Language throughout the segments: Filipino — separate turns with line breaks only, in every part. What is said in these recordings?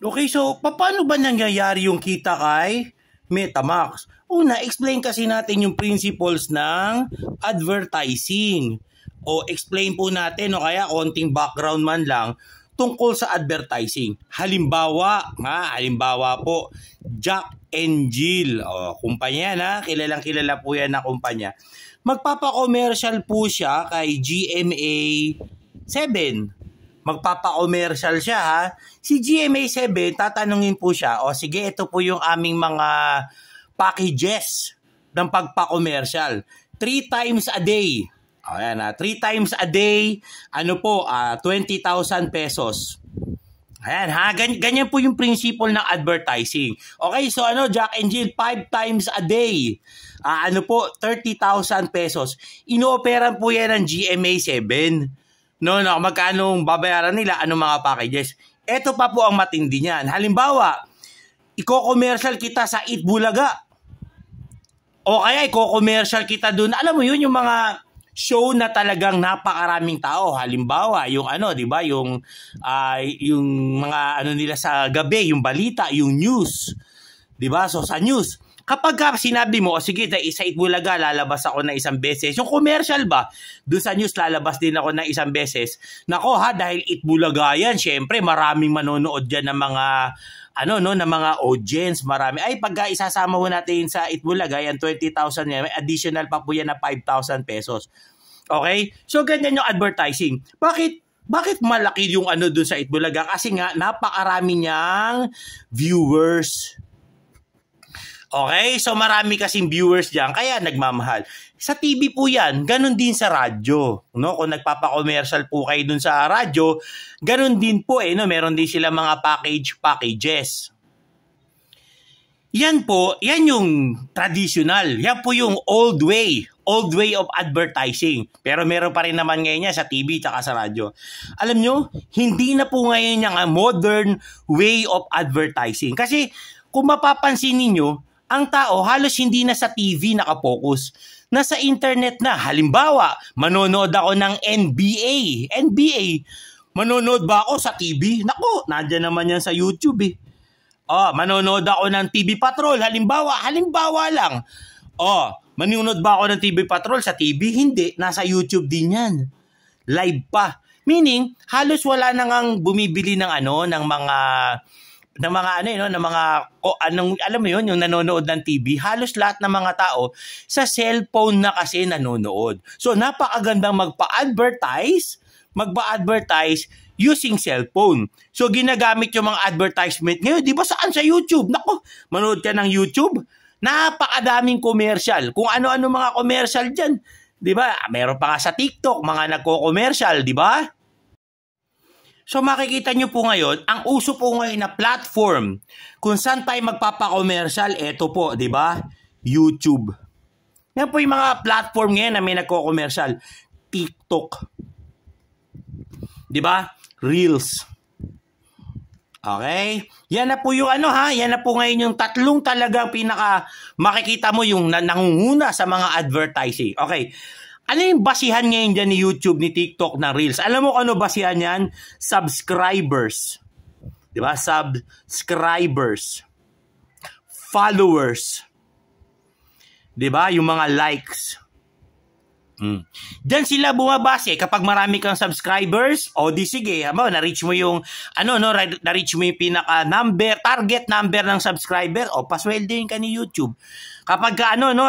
Okay, so paano ba nangyayari yung kita kay MetaMask? Una, explain kasi natin yung principles ng advertising. O explain po natin, o kaya konting background man lang, tungkol sa advertising. Halimbawa po, Jack and Jill. O, kumpanya na, kilalang kilala po yan na kumpanya. Magpapa-commercial po siya kay GMA7. Magpapa-commercial siya ha. Si GMA7, tatanungin po siya, o sige, ito po yung aming mga packages ng pagpa-commercial. 3 times a day. Ayan ha, 3 times a day, 20,000 pesos. Ayan ha, ganyan po yung principle ng advertising. Okay, so Jack and Jill, 5 times a day. 30,000 pesos. Inooperan po yan ng GMA7. No, magkano babayaran nila, anong mga packages. Ito pa po ang matindi niyan. Halimbawa, iko-commercial kita sa Eat Bulaga. O kaya iko-commercial kita dun. Alam mo yun, yung mga show na talagang napakaraming tao. Halimbawa, yung di ba, yung mga nila sa gabi, yung balita, yung news. Di ba? So sa news, kapag sinabi mo, sige, sa Eat Bulaga, lalabas ako na isang beses. Yung commercial ba, doon sa news, lalabas din ako na isang beses. Nako ha, dahil Eat Bulaga yan, syempre, maraming manonood dyan ng mga, ng mga audience, marami. Ay, pagka isasama ho natin sa Eat Bulaga, yan, 20,000 yan, may additional pa po yan na 5,000 pesos. Okay? So, ganyan yung advertising. Bakit malaki yung doon sa Eat Bulaga? Kasi nga, napakarami niyang viewers. Okay? So marami kasing viewers diyan kaya nagmamahal. Sa TV po 'yan, ganun din sa radyo, no? Kung nagpapa-commercial po kayo dun sa radyo, ganun din po meron din sila mga packages. Yan po, yan yung traditional. Yan po yung old way of advertising. Pero meron pa rin naman ngayon sa TV at sa radyo. Alam nyo, hindi na po ngayon yung modern way of advertising. Kasi kung mapapansin ninyo, ang tao halos hindi na sa TV nakapokus. Nasa internet na. Halimbawa, manonood ako ng NBA. Manonood ba ako sa TV? Naku, nandiyan naman yan sa YouTube manonood ako ng TV Patrol. Halimbawa lang. Manonood ba ako ng TV Patrol sa TV? Hindi. Nasa YouTube din yan. Live pa. Meaning, halos wala nang bumibili ng alam mo yun, yung nanonood ng TV, halos lahat ng mga tao sa cellphone na kasi nanonood. So, napakagandang magpa-advertise using cellphone. So, ginagamit yung mga advertisement ngayon. Di ba saan sa YouTube? Naku, manood ka ng YouTube, napakadaming commercial. Kung ano-ano mga commercial dyan. Di ba? Meron pa nga sa TikTok, mga nagko-commercial, di ba? So makikita nyo po ngayon, ang uso po ngayon na platform kung saan tayo magpapa-commercial, eto po, di ba? YouTube. Yan po yung mga platform ngayon na may nagko-commercial. TikTok. Di ba? Reels. Okay? Yan na po yung yan na po ngayon yung tatlong talagang pinaka makikita mo yung nangunguna sa mga advertising. Okay. Ano yung basihan ngayon dyan ni YouTube, ni TikTok, ng Reels? Alam mo kung ano basihan yan? Subscribers. Di ba? Subscribers. Followers. Di ba? Yung mga likes. Diyan sila bumabase. Kapag marami kang subscribers, di sige, na-reach mo yung, na-reach mo yung target number ng subscriber, pasweldoin ka ni YouTube. Kapag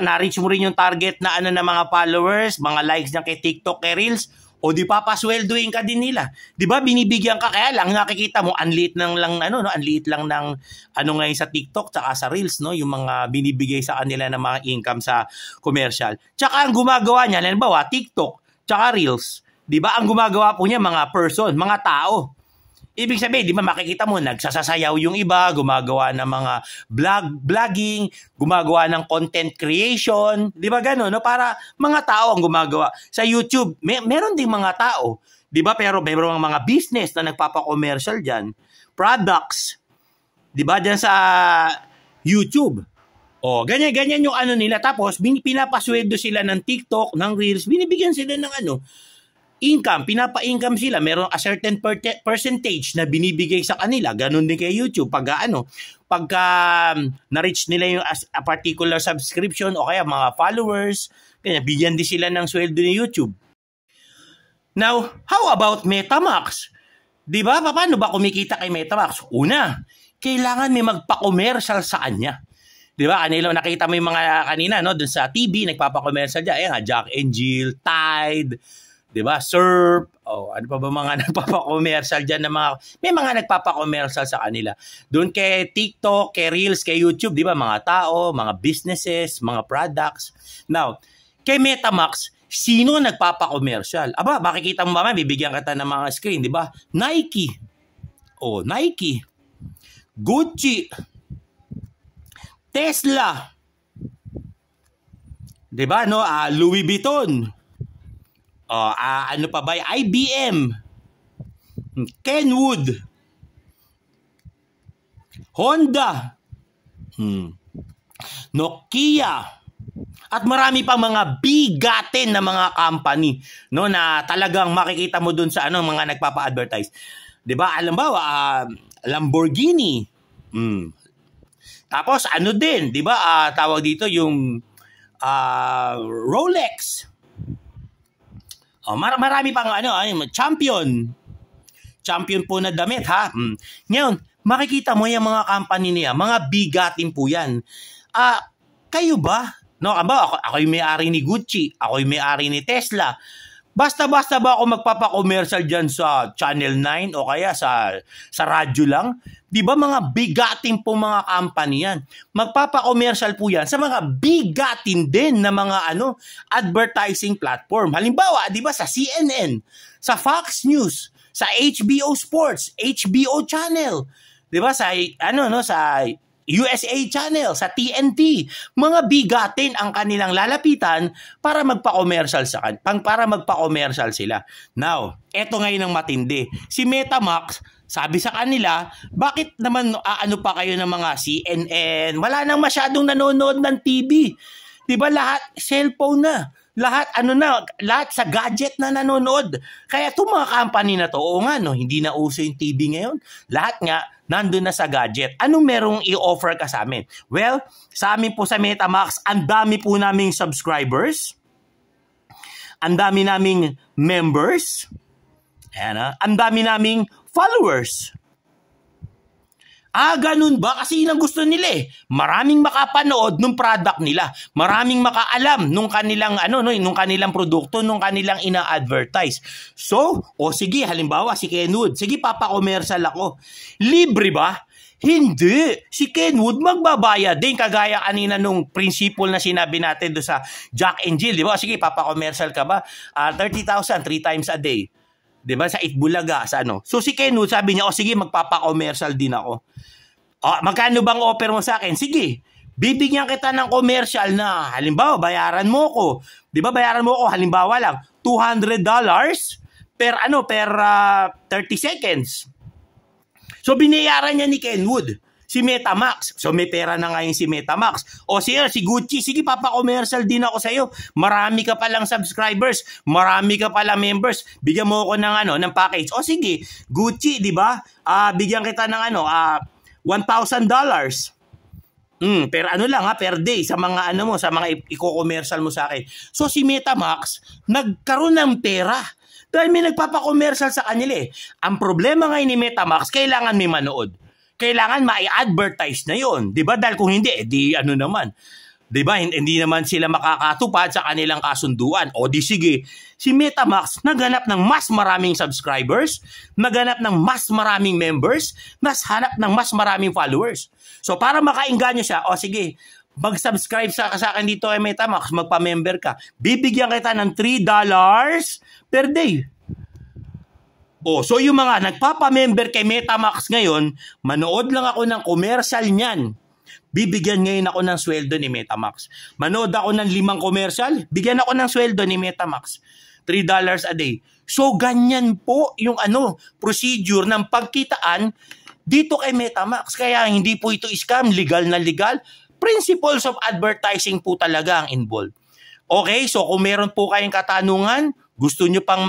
na-reach mo rin yung target na ng mga followers, mga likes niya kay TikTok, kay Reels, di papasweldoin ka din nila. Di ba binibigyan ka, kaya lang nakikita mo anliit lang ng ngayon sa TikTok tsaka sa Reels, no, yung mga binibigay sa kanila ng mga income sa commercial. Tsaka ang gumagawa niya, halimbawa TikTok tsaka Reels, di ba ang gumagawa po niya mga person, mga tao. Ibig sabihin, di ba makikita mo, nagsasayaw yung iba, gumagawa ng mga vlogging, gumagawa ng content creation, di ba gano'n? No? Para mga tao ang gumagawa. Sa YouTube, meron ding mga tao, di ba? Pero meron mga business na nagpapa-commercial dyan. Products, di ba? Dyan sa YouTube. Ganyan yung nila. Tapos, pinapasweldo sila ng TikTok, ng Reels, binibigyan sila ng income, pinapa-income sila, meron a certain percentage na binibigay sa kanila. Ganun din kay YouTube. Pagka na-reach nila yung a particular subscription o kaya mga followers, kaya bigyan din sila ng sweldo ni YouTube. Now, how about MetaMax? Di ba? Paano ba kumikita kay MetaMax? Una, kailangan may magpa-commercial sa kanya. Di ba? Kanila nakita mo yung mga kanina, no? Doon sa TV, nagpapa-commercial dyan. Ayan, Jack and Jill, Tide, di ba? Surf, ano pa ba mga nagpapa-commercial dyan na may mga nagpapa-commercial sa kanila. Doon kay TikTok, kay Reels, kay YouTube, di ba? Mga tao, mga businesses, mga products. Now, kay MetaMax, sino nagpapa-commercial? Aba, makikita mo ba, bibigyan kita ng mga screen, di ba? Nike. Nike. Gucci. Tesla. 'Di ba no? Louis Vuitton. Ano pa ba? IBM. Kenwood. Honda. Nokia. At marami pang mga bigatin na mga company, no, na talagang makikita mo dun sa mga nagpapa-advertise. 'Di ba? Alam ba, Lamborghini. Tapos din, 'di ba? Tawag dito yung Rolex. Marami pang Champion. Champion po na damit, ha. Ngayon, makikita mo yung mga company niya, mga bigatin po 'yan. Kayo ba? No, ako yung may-ari ni Gucci, ako yung may-ari ni Tesla. Basta-basta ba ako magpapa-commercial dyan sa Channel 9 o kaya sa radyo lang? Di ba mga bigatin po mga company yan? Magpapa-commercial po yan sa mga bigatin din na mga advertising platform. Halimbawa, di ba sa CNN, sa Fox News, sa HBO Sports, HBO Channel, di ba sa sa USA Channel, sa TNT, mga bigatin ang kanilang lalapitan para magpa-commercial sila. Now, eto ngayon ang matindi. Si MetaMax, sabi sa kanila, bakit naman pa kayo ng mga CNN? Wala nang masyadong nanonood ng TV. 'Di ba lahat cellphone na? Lahat lahat sa gadget na nanonood. Kaya itong mga company na to, hindi na uso yung TV ngayon. Lahat nga nandun na sa gadget. Anong merong i-offer ka sa amin? Well, sa amin po sa MetaMax, ang dami po naming subscribers. Ang dami naming members. Ang dami naming followers. Ganun ba? Kasi yun ang gusto nila eh. Maraming makapanood nung product nila. Maraming makaalam nung kanilang nung kanilang produkto, nung kanilang ina-advertise. So, sige, halimbawa si Kenwood, sige papa-commercial ako. Libre ba? Hindi. Si Kenwood magbabayad din kagaya kanina nung principle na sinabi natin do sa Jack and Jill, di ba? Sige, papa-commercial ka ba? 30,000 3 times a day. 'Di ba sa Itbulaga sa So si Kenwood sabi niya, sige magpapa-commercial din ako. Magkano bang offer mo sa akin? Sige. Bibigyan kita ng commercial na halimbawa bayaran mo ko. 'Di ba bayaran mo ko halimbawa lang $200 per 30 seconds. So binayaran niya ni Kenwood si MetaMax. So may pera na ngayon si MetaMax. Si Gucci, sige papa-commercial din ako sa iyo. Marami ka palang subscribers, marami ka palang members. Bigyan mo ako ng ng package. Sige, Gucci, 'di ba? Bigyan kita ng $1,000. Per per day sa mga sa mga i-commercial mo sa akin. So si MetaMax nagkaroon ng pera. Dahil may nagpapa-commercial sa kanila eh. Ang problema ngayon ni MetaMax, kailangan may manood. Kailangan ma-advertise na yon, 'di ba? Dahil kung hindi, naman. 'Di ba? Hindi naman sila makakatupad sa kanilang kasunduan. Di sige. Si MetaMax naghanap ng mas maraming subscribers, naghanap ng mas maraming members, hanap ng mas maraming followers. So para makainganyo siya, sige, mag-subscribe sa akin dito kay MetaMax, magpa-member ka. Bibigyan kita ng $3 per day. So yung mga nagpapa-member kay MetaMax ngayon, manood lang ako ng commercial niyan. Bibigyan ngayon ako ng sweldo ni MetaMax. Manood ako ng 5 commercial, bigyan ako ng sweldo ni MetaMax. $3 a day. So ganyan po yung procedure ng pagkitaan dito kay MetaMax. Kaya hindi po ito scam, legal na legal. Principles of advertising po talaga ang involved. Okay, so kung meron po kayong katanungan, Gusto nyo pang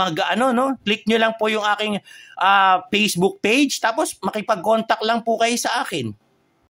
click nyo lang po yung aking Facebook page, tapos makipag-contact lang po kayo sa akin.